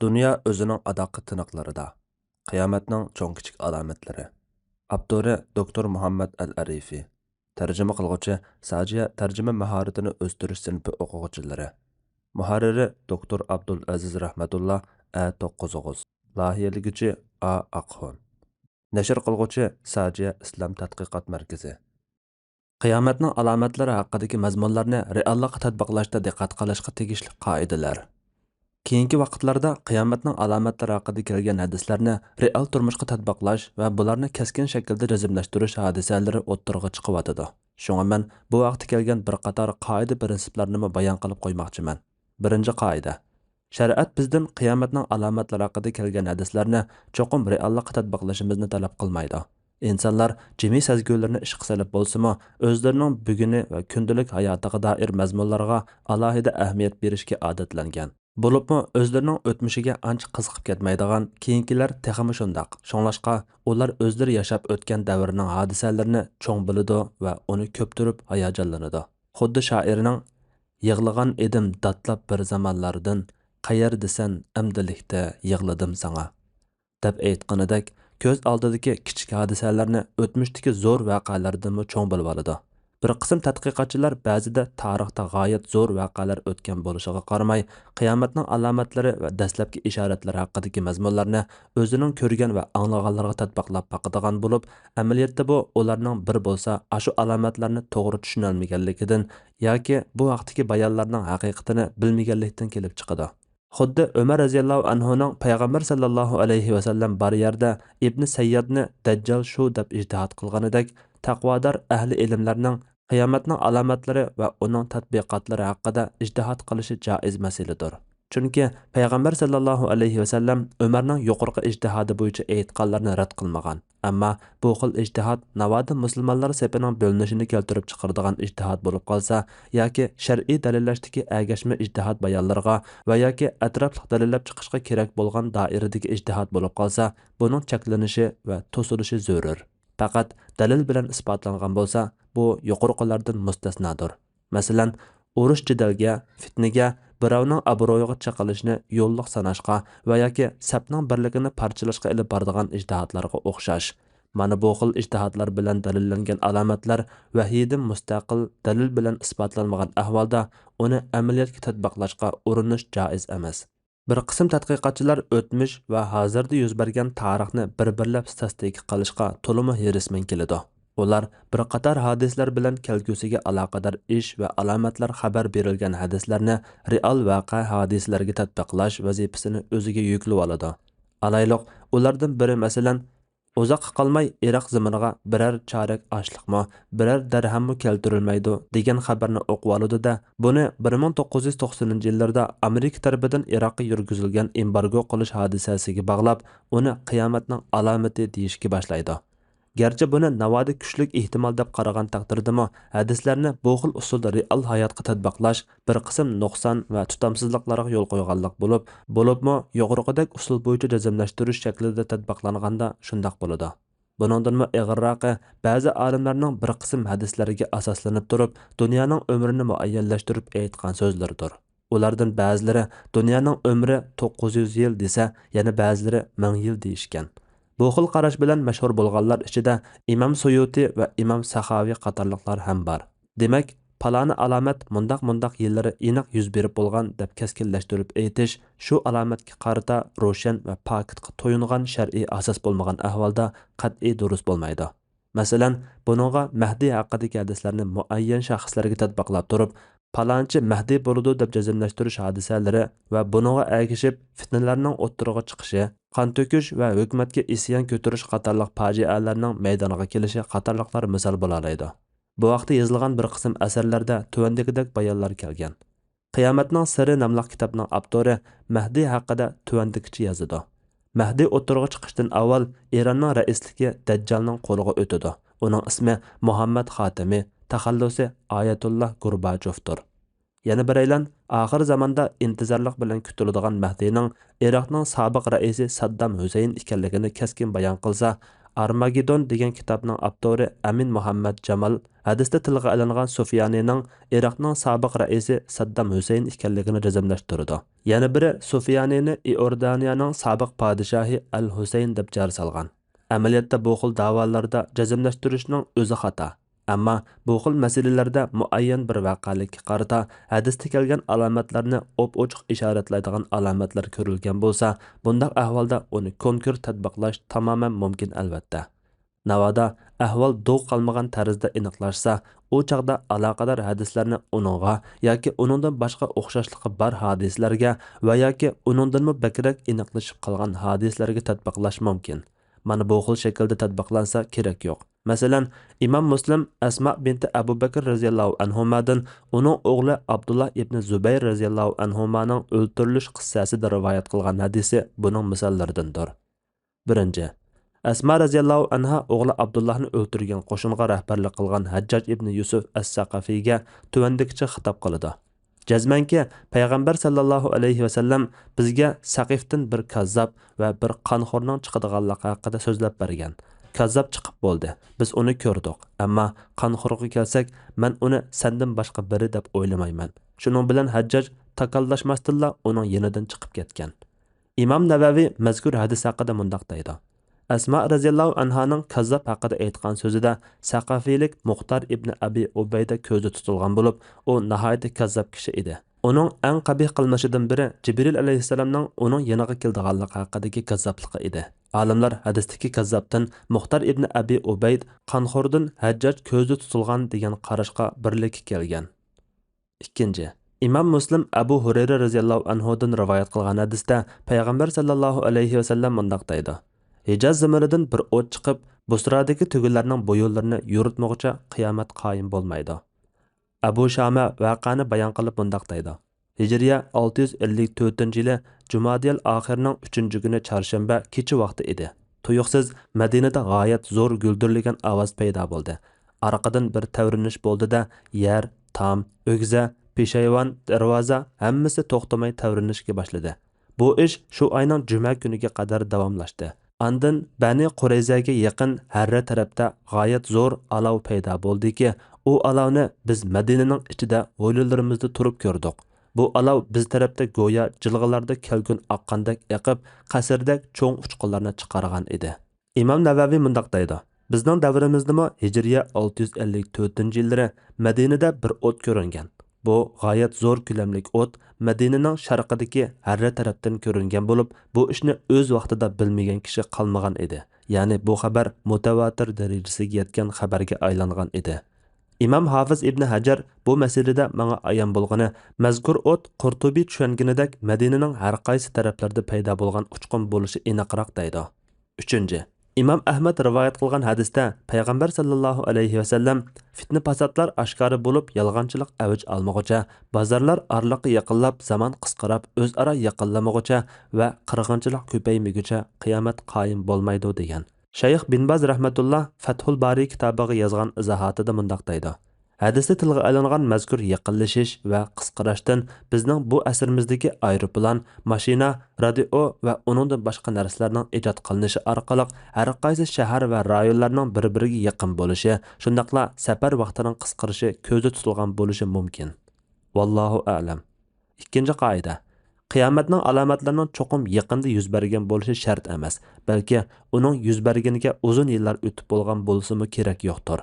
Dünya özünün adaqı tınıqlarida. Qiyomatning cho'ng kichik alomatlari. Avtori Doktor Muhammad Al-Arifi. Tarjima qilguvchi Sajiya tarjima mahoratini o'stirish sinfi o'quvchilari. Muharriri Doktor Abdul Aziz Rahmatullah A9. Loyihaligüchi A Aqxon. Nashr qilguvchi Sajiya Islom tadqiqot markazi. Qiyomatning alomatlari haqidagi mazmunlarni reallikqa tatbiqlashda diqqat qilishga tegishli qoidalar. Keyingi vaqtlarda qiyomatning alomatlari haqida kelgan hadislarni real turmushga tatbiqlash va bularni keskin shaklda jazmlashtirish hodisalari o'ttirg'i chiqyotidi. Shunga men bu vaqtda kelgan bir qator qoida prinsiplarni bayon qilib qo'ymoqchiman. Birinchi qoida. Shariat bizdan qiyomatning alomatlari haqida kelgan hadislarni cho'qim reallikqa tatbiqlashimizni talab qilmaydi. İnsanlar jimi sezgilarini ishqa solib bo'lsa-mu, o'zlarining buguni va kundalik hayotiga doir mazmunlarga alohida ahamiyat berishga odatlangan. Bo'libmi o'zlarining o'tmishiga ancha qiziqib ketmaydigan, keyingilar texmi shundaq. Shunglashqa ular o'zlari yashab o'tgan davrning hodisalarini cho'ng biladi va uni ko'ptirib hayajonlanadi. Xuddi shoirning yig'lagan edim datlab bir zamonlardan, qayerdasan amdilikda yig'ladim sana deb aytganidek, ko'z oldidagi kichik hodisalarni o'tmishdagi zo'r voqealardan cho'ng bilib oladi. Bir qism tadqiqotchilar ba'zida tarixda g'oyat zo'r voqealar o'tgan bo'lishiga qaramay, qiyomatning alomatlari va dastlabki ishoratlar haqidagi mazmunlarni o'zining ko'rgan va anglaganlariga tatbiqlab boqadigan bo'lib, amaliyotda bu ularning bir bo'lsa, ashu alomatlarni to'g'ri tushunolmaganligidan yoki bu vaqtdagi bayonlarning haqiqatini bilmaganlikdan kelib chiqadi. Xuddi Umar raziyallohu anhuning payg'ambar sallallohu alayhi va sallam bar yerda Ibn Sayyadni Dajjal shu deb ijtihod qilganidek, taqvodor ahli ilmlarning qiyomatning alomatlari va uning tatbiqotlari haqida ijtihod qilishi joiz masaladir. Chunki payg'ambar sallallohu alayhi va sallam Umarning yuqorqi ijtihodi bo'yicha aytganlarni rad qilmagan. Ammo bu xil ijtihod navoda musulmonlar sepining bo'linishini keltirib chiqaradigan ijtihod bo'lib qolsa, yoki shar'iy dalillashdagi agashma ijtihod bayonlarga va yoki atrofli dalillab chiqishga kerak bo'lgan doiradagi ijtihod bo'lib qolsa, buning cheklanishi va to'silishi zarur. Faqat dalil bilan isbotlangan bo'lsa, bu yuqorqilardan mustasnodir. Masalan, urush jidalga, fitnaga, birovning obro'yiga chaqilishni yo'lliq sanashqa va yoki sapning birligini parchalashga ilib boradigan ijtihodlarga o'xshash. Mana bu xil ijtihodlar bilan dalillangan alomatlar vahiydan mustaqil dalil bilan isbotlanmagan ahvolda uni amaliyotga tatbiqlashga urinish joiz emas. Bir qism tadqiqotchilar o'tmish va hozirda yuz bergan tarixni bir-birlab statistika qilishga to'liq hirismen keladi. Ular bir qator hadislar bilan kelgusiga aloqador ish va alomatlar xabar berilgan hadislarni real voqea hodisalarga tatbiqlash vazifasini o'ziga yuklab oladi. Alayliq ulardan biri masalan uzoq qolmay Iroq zaminiga biror chorak ochliqmi, biror dirhammi keltirilmaydi degan xabarni o'qib oladi-da, buni 1990-yillarda Amerika tarafidan Iroqqa yurgizilgan embargo qilish hodisasiga bog'lab, uni qiyomatning alomati deyishga boshlaydi. Gerçi buni navoda kuchlik ehtimol deb qaragan taqdirdami, hadislarni bu xil usulda real hayotga tatbiqlash bir qism nuqson va tutamsizliklarga yo'l qo'yganlik bo'libmi, yuqoridagi usul bo'yicha jazmlashtirish shaklida tatbiqlanganda shundoq bo'ladi. Buningdanmi ig'irroqi, ba'zi olimlarning bir qism hadislariga asoslanib turib, dunyoning umrini muayyanlashtirib aytgan so'zlaridir. Ulardan ba'zilari dunyoning umri 900 yil desa, yana ba'zilari 1000 yil deyishgan. Bu xil qarash bilan mashhur bo'lganlar ichida Imom Suyuti va Imom Saxaviy qatorliqlar ham bor. Demak, paloni alomat mundaq yillari aniq yuz berib bo'lgan deb keskinlashtirib aytish shu alomatga qarata ro'shan va pokitga to'yingan shar'iy asos bo'lmagan ahvolda qat'iy durust bo'lmaydi. Masalan, buningga Mahdi haqidagi hadislarni muayyan shaxslarga tatbiqlab turib, palonchi Mahdi bo'ladi deb jazmlashtirish hodisalari va buningga ergishib fitnalarning o'ttiriga chiqishi, qon to'kish va hukumatga isyon ko'tarish qatorliq fojialarning maydoniga kelishi qatorliqlar misol bo'la oladi. Bu vaqtda yozilgan bir qism asarlarda tuvandagidek bayonlar kelgan. Qiyomatning siri nomli kitobning avtori Mahdi haqida tuvandikicha yozadi. Mahdi o'ttiriga chiqishdan avval Eronning raisligi Dajjalning qo'liga o'tadi. Uning ismi Muhammad Xotimi, taxallusi Ayatullah Gurbachovdir. Yana bir aylan oxir zamonda intizorlik bilan kutiladigan Mahdining Iroqning sobiq raisi Saddam Husayn ekanligini keskin bayon qilsa, Armageddon degan kitobning avtori Amin Muhammad Jamal hadisda tilga olingan Sufyanining Iroqning sobiq raisi Saddam Husayn ekanligini jazmlashtirdi. Yana biri Sufyanini Iordaniyaning sobiq podshohi Al-Husayn deb jar solgan. Amaliyotda bu xil da'volarda jazmlashtirishning o'zi xato. Ammo bu xil masalalarda muayyan bir voqelikka qarata hadisda kelgan alomatlarni o'p-ochiq ishoratlaydigan alomatlar ko'rilgan bo'lsa, bundaq ahvolda uni konkret tatbiqlash tamoman mumkin albatta. Navoda ahvol do'q qolmagan tarzda aniqlashsa, u chaqda aloqador hadislarni uningga yoki uningdan boshqa o'xshashligi bor hadislarga va yoki uningdanmi bakrak aniqlashib qolgan hadislarga tatbiqlash mumkin. Mana bu xil shaklda tatbiqlansa kerak yo'q. Masalan, Imom Muslim Asma binti Abu Bakr radhiyallohu anhumadan uning o'g'li Abdullah ibn Zubayr radhiyallohu anhumaning o'ltirilish qissasida rivoyat qilgan hadisi buning misollaridandir. 1. Asma radhiyallohu anha o'g'li Abdullahni o'ltirgan qo'shinga rahbarlik qilgan Hajjaj ibn Yusuf as-Saqafiyga tuvandikicha xitob qildi. Jazmanki payg'ambar sallallohu alayhi vasallam bizga Saqifdan bir kazzab va bir qonxo'rning chiqadiganligi haqida so'zlab bergan. Kazzab chiqib bo'ldi. Biz uni ko'rdik. Ammo qonxo'rga kelsak, men uni sendan boshqa biri deb o'ylamayman. Shuning bilan Hajjaj takallashmasdilla uning yenidan chiqib ketgan. Imom Navaviy mazkur hadis haqida mundaq deydi. Asma radhiyallohu anhaning kazzab haqida aytgan so'zida Saqafiylik Muxtar ibn Abi Ubayda ko'zda tutilgan bo'lib, u nihoyatda kazzab kishi edi. Uning eng qabih qilmishidan biri Jibril alayhisalomning uning yoniga keldiganligi haqidagi kazzabligi edi. Olimlar hadisdagi kazzabdan Muxtar ibn Abi Ubayd qonxo'rdan Hajjaj ko'zda tutilgan degan qarashga birlikka kelgan. 2. Imom Muslim Abu Hurayra radhiyallohu anhudan rivoyat qilgan hadisda payg'ambar sallallohu alayhi vasallam mundaq deydi: Hijaz zamiridan bir o't chiqib, Busradagi tugunlarning bo'yinlarini yuritmoqcha qiyomat qoyim bo'lmaydi. Abu Shama vaqani bayon qilib mundaq deydi: Hijriya 654-yili Jumadiyal oxirining 3-kuni chorshanba kecha vaqti edi. Tuyuqsiz Madinada g'oyat zo'r guldirligan ovoz paydo bo'ldi. Orqadan bir tavrinish bo'ldi-da, yer, tom, o'gza, peshayvon, darvoza hammasi to'xtamay tavrinishga boshladi. Bu ish shu oyning juma kuniga qadar davomlashdi. Andin Bani Qurayzaga yaqin Harra tarafda g'oyat zo'r olov paydo bo'ldiki, u olovni biz Madinaning ichida hovlilarimizda turib ko'rdik. Bu olov biz tarafda go'yo jilg'alarda kelgun oqqandek eqib, qasrdek cho'ng uchqunlarni chiqargan edi. Imom Navaviy mundaq deydi: Bizning davrimizdami Hijriya 654-yillari Madinada bir o't ko'ringan. Bu g'oyat zo'r ko'lamlik o't Madinaning sharqidagi Harra tarafdan ko'ringan bo'lib, bu ishni o'z vaqtida bilmagan kishi qolmagan edi. Ya'ni bu xabar mutawatir darajasiga yetgan xabarga aylangan edi. Imom Hafiz ibn Hajar bu masalada menga ayon bo'lgani, mazkur o't Qurtubiy tushunganidek Madinaning har qaysi taraflarda paydo bo'lgan uchqun bo'lishi aniqroq deydi. 3. Imom Ahmad rivoyat qilgan hadisda payg'ambar sallallohu alayhi vasallam fitna fasodlar oshkora bo'lib, yolg'onchilik avj olmoqcha, bozorlar orliqqa yaqinlab, zamon qisqarib, o'zaro yaqinlamoqcha va qirg'inchilik ko'paymaguncha qiyomat qoyim bo'lmaydi degan. Shayx bin Baz rahmatulloh Fathul Bari kitobiga yozgan izohatida mundaq deydi: Hadisda tilga olingan mazkur yaqinlashish va qisqarishdan bizning bu asrimizdagi aeroplan, mashina, radio va uningdan boshqa narsalarning ijod qilinishi orqali har qaysi shahar va rayonlarning bir-biriga yaqin bo'lishi, shundaqla safar vaqtining qisqarishi ko'zda tutilgan bo'lishi mumkin. Vallohu a'lam. 2. qoida: qiyomatning alomatlarining cho'qim yaqinda yuz bergan bo'lishi shart emas, balki uning yuz berganiga uzun yillar o'tib bo'lgan bo'lsa-mu kerak yo'qdir.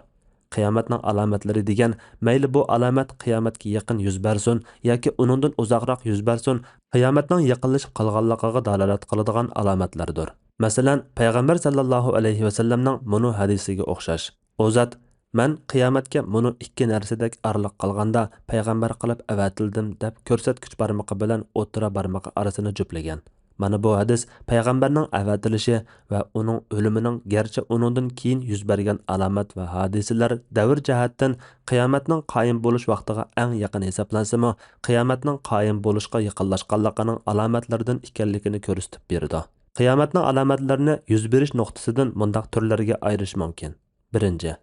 Qiyomatning alomatlari degan mayli bu alomat qiyomatga yaqin yuz bersin yoki uningdan uzoqroq yuz bersin, qiyomatning yaqinlashib qolganligiga dalolat qiladigan alomatlardir. Masalan, payg'ambar sallallohu alayhi vasallamning bunu hadisiga o'xshash: "O zot, men qiyomatga bunu ikki narsadek arliq qilganda payg'ambar qilib avatildim" deb ko'rsatkich barmoqi bilan o'tira barmoqi orasini juplagan. Mana bu hadis payg'ambarning avatilishi va uning o'limining garchi uningdan keyin yuz bergan alomat va hodisalar davr jihatdan qiyomatning qoyim bo'lish vaqtiga eng yaqin hisoblansa-mu, qiyomatning qoyim bo'lishga yaqinlashganligining alomatlaridan ekanligini ko'rsatib berdi. Qiyomatning alomatlarini yuz berish nuqtasidan mundaq turlarga ayirish mumkin. 1.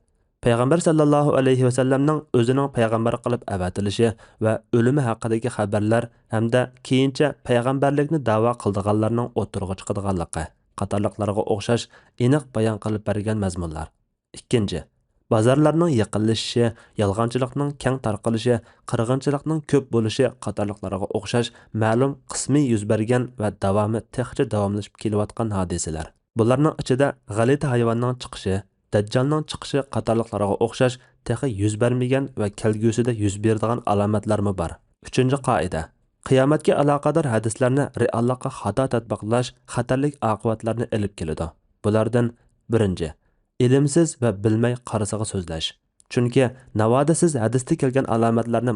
Payg'ambar sallallohu alayhi vasallamning o'zining payg'ambar qilib avatilishi va o'limi haqidagi xabarlar hamda keyincha payg'ambarlikni da'vo qildiganlarning o'tirg'i chiqadiganligi. qatorliqlarga o'xshash aniq bayon qilib bergan mazmunlar. Ikkinchi, bozorlarning yiqilishishi, yolg'onchilikning keng tarqalishi, qirg'inchilikning ko'p bo'lishi qatorliqlarga o'xshash ma'lum qismiy yuz bergan va davomi texcha davomlashib kelayotgan hodisalar. Bularning ichida g'alati hayvonning chiqishi, dajjalning chiqishi qatorliqlarga o'xshash texi yuz bermagan va kelgusida yuz beradigan alomatlarmi bor. Uchinchi qoida. Qiyomatga aloqador hadislarni reallikqa xato tatbiqlash xatarlik oqibatlarni olib keladi. Bulardan birinchi, ilmsiz va bilmay qarasiga so'zlash. Chunki navoda siz hadisda kelgan alomatlarni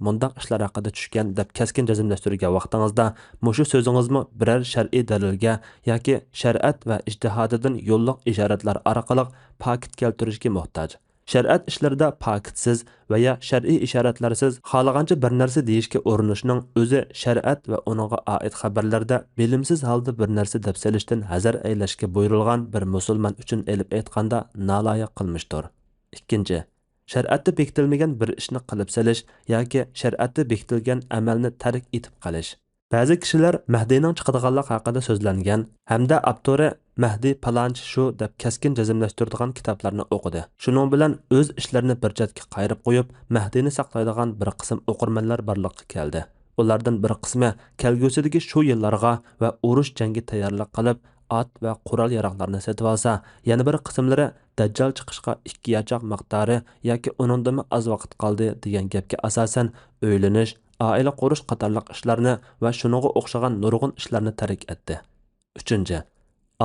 mundaq ishlar haqida tushgan deb keskin jazmlashtirgan vaqtingizda mushu so'zingizmi biror shar'iy dalilga yoki shariat va ijtihodidan yo'lliq ishoratlar orqali pokit keltirishga muhtoj. Shariat ishlarida pokitsiz va ya shar'iy ishoratlarsiz xohlagancha bir narsa deyishga urinishning o'zi shariat va uningga oid xabarlarda bilimsiz holda bir narsa deb selishdan hazar aylashga buyurilgan bir musulmon uchun elib aytganda naloyiq qilmishdir. Ikkinchi, shariatda bekitilmagan bir ishni qilib selish yoki shariatda bekitilgan amalni tark etib qolish. Ba'zi kishilar Mahdiyning chiqadiganligi haqida so'zlangan hamda avtori Mahdi palonchi shu deb keskin jazmlashtiradigan kitoblarni o'qidi. Shuning bilan o'z ishlarini bir chetga qayirib qo'yib, Mahdini saqlaydigan bir qism o'qirmanlar borliqqa keldi. Ulardan bir qismi kelgusidagi shu yillarga va urush jangi tayyorlik qilib, at va qurol yaroqlarni sotib olsa, yana bir qismlari Dajjal chiqishga 2 yochoq miqdori yoki uningdan az vaqt qoldi degan gapga asosan o'ylanish, oila qurish qatorliq ishlarni va shuningga o'xshagan nurg'un ishlarni tark etdi. Uchinchi,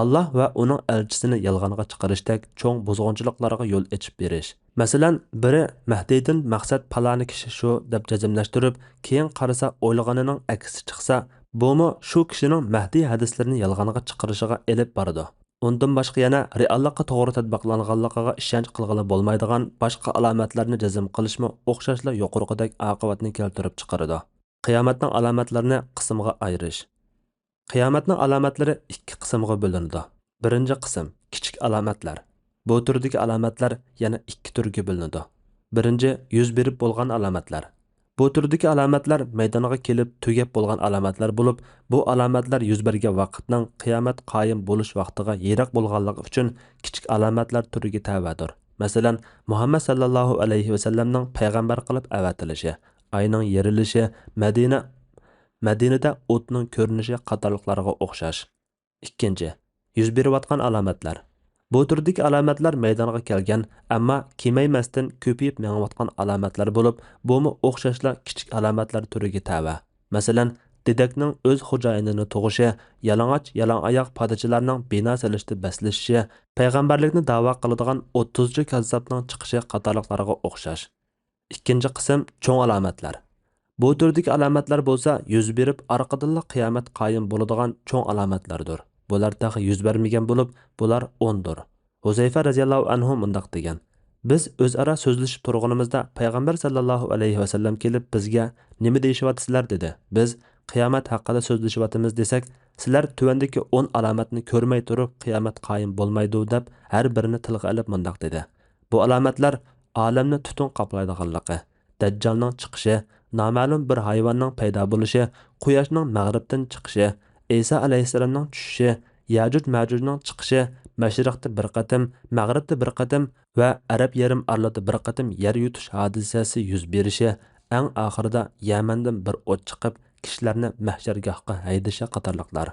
Allah va uning elchisini yolg'onga chiqarishdek cho'ng buzg'unchiliklarga yo'l ochib berish. Masalan, biri Mahdiydan maqsad paloni kishi shu deb jazmlashtirib, keyin qarasa o'ylaganining aksi chiqsa, bumi shu kishining Mahdiy hadislarini yolg'onga chiqarishiga elib boradi. Undan boshqa yana reallikqa to'g'ri tatbiqlanganligiga ishonch qilg'ili bo'lmaydigan boshqa alomatlarni jazm qilishmi o'xshashla yuqorqidek oqibatni keltirib chiqaradi. Qiyomatning alomatlarini qismga ayirish. Qiyomatning alomatlari 2 qismga bo'linadi. Birinchi qism kichik alomatlar. Bu turdagi alomatlar yana 2 turga bo'linadi. Birinchi yuz berib bo'lgan alomatlar. Bu turdagi alomatlar maydonga kelib tugab bo'lgan alomatlar bo'lib, bu alomatlar yuz bergan vaqtning qiyomat qoyim bo'lish vaqtiga yiroq bo'lganligi uchun kichik alomatlar turiga tavadir. Masalan, Muhammad sallallohu alayhi va sallamning payg'ambar qilib avatilishi, oyning yerilishi, Madinada o'tning ko'rinishi qatorliqlarga o'xshash. Ikkinchi, yuz berayotgan alomatlar. Bu turdagi alomatlar maydonga kelgan, ammo kemaymasdan ko'payib mengayotgan alomatlar bo'lib, bumi o'xshashla kichik alomatlar turiga tava. Masalan, dedakning o'z xo'jayinini tug'ishi, yalang oyoq podachilarning bino solishda baslashishi, payg'ambarlikni da'vo qiladigan 30chi kazzobning chiqishi qatorliqlarga o'xshash. Ikkinchi qism cho'ng alomatlar. Bu turdagi alomatlar bo'lsa, yuz berib orqadan qiyomat qoyim bo'ladigan cho'ng alomatlardir. Bular dahi yuz bermagan bo'lib, bular 10dir. Huzayfa radhiyallohu anhu mundaq degan: Biz o'zaro so'zlashib turganimizda payg'ambar sallallohu alayhi va sallam kelib bizga nima deyishyapsizlar dedi. Biz qiyomat haqida so'zlashyapmiz desak, sizlar tuvandagi 10 alomatni ko'rmay turib qiyomat qoyim bo'lmaydi deb har birini tilga olib mundaq dedi. Bu alomatlar olamni tutun qoplaydiganligi, Dajjalning chiqishi, noma'lum bir hayvonning paydo bo'lishi, quyoshning mag'ribdan chiqishi, Isa alayhissalomning tushishi, Yajuj-Majujning chiqishi, mashriqda bir qatim, mag'ribda bir qatim va Arab yarim orlida bir qatim yer yutish hodisasi yuz berishi, eng oxirida Yamandan bir o't chiqib, kishilarni mahshargohga haydashi qatorliqlar.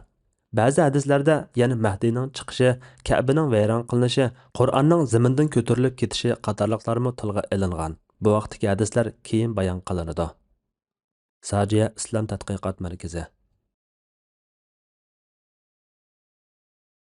Ba'zi hadislarda yana Mahdiyning chiqishi, Ka'baning vayron qilinishi, Qur'onning zamindan ko'tarilib ketishi qatorliqlarmi tilga ilingan. Bu vaqtdagi hadislar keyin bayon qilinadi. Sajiya Islom tadqiqot markazi